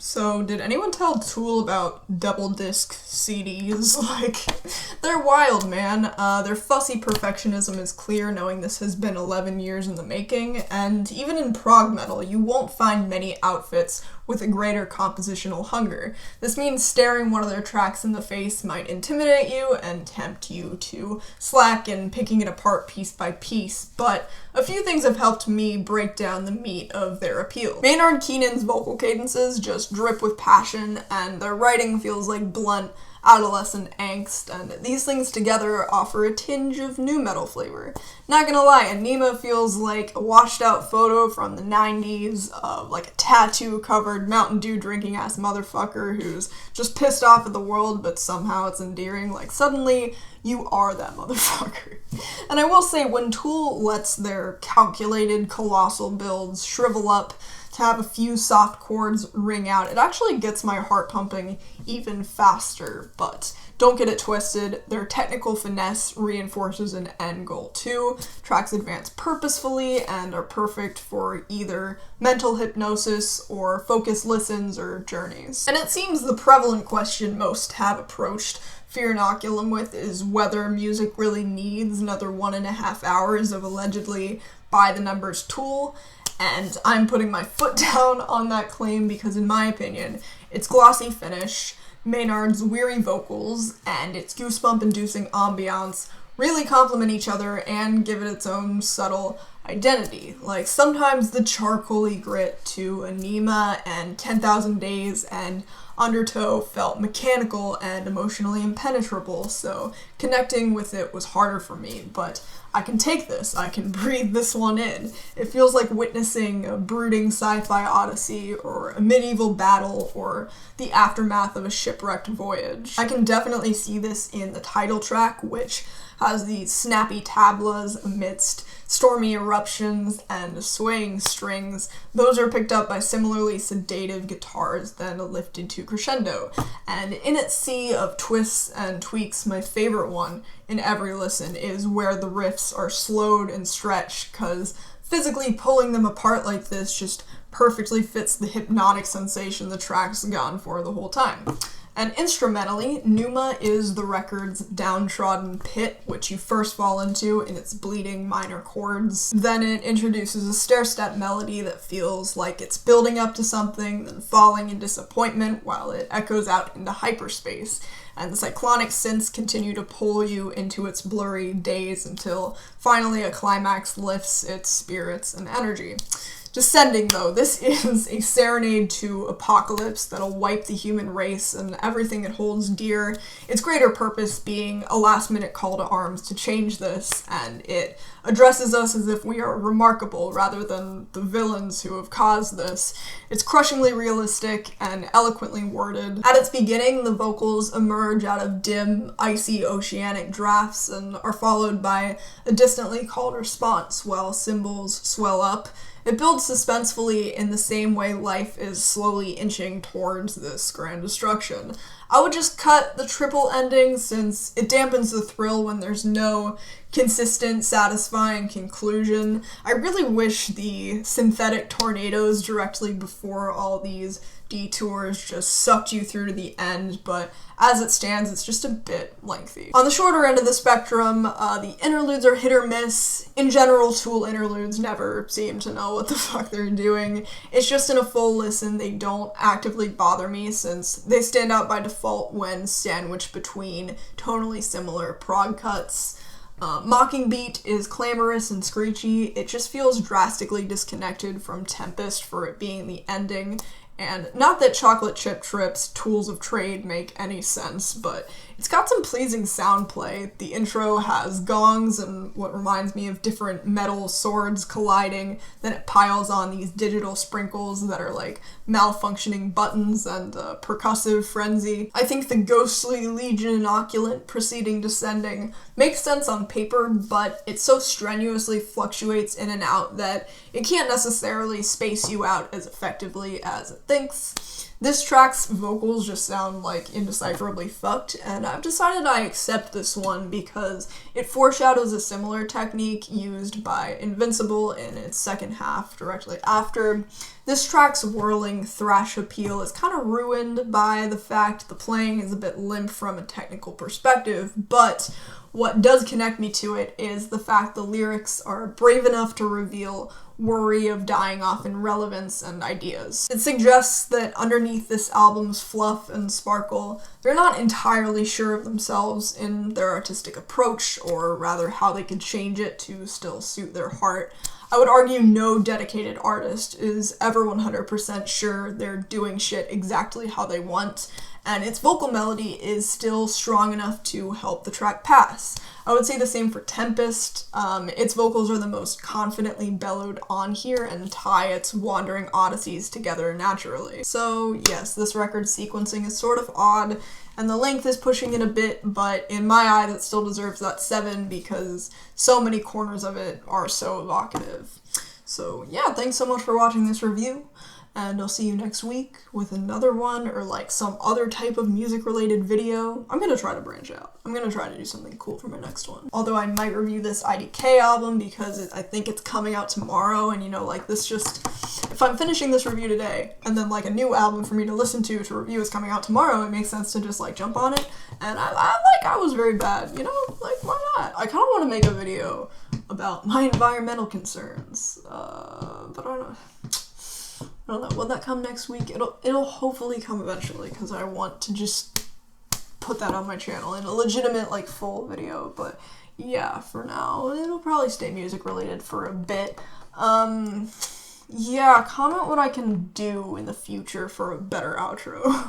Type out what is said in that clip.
So, did anyone tell Tool about double disc CDs? They're wild, man. Their fussy perfectionism is clear, knowing this has been 11 years in the making, and even in prog metal, you won't find many outfits with a greater compositional hunger. This means staring one of their tracks in the face might intimidate you and tempt you to slack in picking it apart piece by piece, but a few things have helped me break down the meat of their appeal. Maynard Keenan's vocal cadences just drip with passion, and their writing feels like blunt, adolescent angst, and these things together offer a tinge of nu metal flavor. Not gonna lie, Anima feels like a washed out photo from the 90s of like a tattoo-covered Mountain Dew drinking ass motherfucker who's just pissed off at the world, but somehow it's endearing. Like, suddenly, you are that motherfucker. And I will say, when Tool lets their calculated, colossal builds shrivel up to have a few soft chords ring out, it actually gets my heart pumping even faster, but don't get it twisted, their technical finesse reinforces an end goal too. Tracks advance purposefully and are perfect for either mental hypnosis or focused listens or journeys. And it seems the prevalent question most have approached Inoculum with is whether music really needs another 1.5 hours of allegedly by-the-numbers Tool, and I'm putting my foot down on that claim because, in my opinion, its glossy finish, Maynard's weary vocals, and its goosebump-inducing ambiance really complement each other and give it its own subtle identity. Like, sometimes the charcoaly grit to Anima and 10,000 Days and Undertow felt mechanical and emotionally impenetrable, so connecting with it was harder for me, but I can take this, I can breathe this one in. It feels like witnessing a brooding sci-fi odyssey, or a medieval battle, or the aftermath of a shipwrecked voyage. I can definitely see this in the title track, which has these snappy tablas amidst stormy eruptions and swaying strings. Those are picked up by similarly sedative guitars, then lifted to crescendo. And in its sea of twists and tweaks, my favorite one in every listen is where the riffs are slowed and stretched, cause physically pulling them apart like this just perfectly fits the hypnotic sensation the track's gone for the whole time. And instrumentally, Pneuma is the record's downtrodden pit, which you first fall into in its bleeding minor chords. Then it introduces a stair-step melody that feels like it's building up to something, then falling in disappointment while it echoes out into hyperspace. And the cyclonic synths continue to pull you into its blurry daze until finally a climax lifts its spirits and energy. Descending, though, this is a serenade to apocalypse that'll wipe the human race and everything it holds dear, its greater purpose being a last-minute call to arms to change this, and it addresses us as if we are remarkable rather than the villains who have caused this. It's crushingly realistic and eloquently worded. At its beginning, the vocals emerge out of dim, icy oceanic drafts and are followed by a distantly called response while cymbals swell up. It builds suspensefully in the same way life is slowly inching towards this grand destruction. I would just cut the triple ending since it dampens the thrill when there's no consistent, satisfying conclusion. I really wish the synthetic tornadoes directly before all these detours just sucked you through to the end, but as it stands, it's just a bit lengthy. On the shorter end of the spectrum, the interludes are hit or miss. In general, Tool interludes never seem to know what the fuck they're doing. It's just in a full listen, they don't actively bother me since they stand out by default when sandwiched between tonally similar prog cuts. Mocking Beat is clamorous and screechy. It just feels drastically disconnected from Tempest for it being the ending. And not that Chocolate Chip Trip's Tools of Trade make any sense, but it's got some pleasing sound play. The intro has gongs and what reminds me of different metal swords colliding, then it piles on these digital sprinkles that are like malfunctioning buttons and a percussive frenzy. I think the ghostly Legion inoculant preceding Descending makes sense on paper, but it so strenuously fluctuates in and out that it can't necessarily space you out as effectively as it thinks. This track's vocals just sound like indecipherably fucked, and I've decided I accept this one because it foreshadows a similar technique used by Invincible in its second half directly after. This track's whirling thrash appeal is kind of ruined by the fact the playing is a bit limp from a technical perspective, but what does connect me to it is the fact the lyrics are brave enough to reveal worry of dying off in relevance and ideas. It suggests that underneath this album's fluff and sparkle, they're not entirely sure of themselves in their artistic approach, or rather how they could change it to still suit their heart. I would argue no dedicated artist is ever 100% sure they're doing shit exactly how they want, and its vocal melody is still strong enough to help the track pass. I would say the same for Tempest. Its vocals are the most confidently bellowed on here and tie its wandering odysseys together naturally. So yes, this record's sequencing is sort of odd, and the length is pushing it a bit, but in my eye that still deserves that 7 because so many corners of it are so evocative. So yeah, thanks so much for watching this review, and I'll see you next week with another one or like some other type of music related video. I'm gonna try to branch out. I'm gonna try to do something cool for my next one. Although I might review this IDK album because I think it's coming out tomorrow, and you know, like this just, if I'm finishing this review today and then like a new album for me to listen to review is coming out tomorrow, it makes sense to just like jump on it. And I was very bad, you know, like why not? I kind of want to make a video about my environmental concerns, but I don't know, will that come next week? It'll hopefully come eventually, because I want to just put that on my channel in a legitimate, like, full video, but yeah, for now, it'll probably stay music related for a bit. Yeah, comment what I can do in the future for a better outro.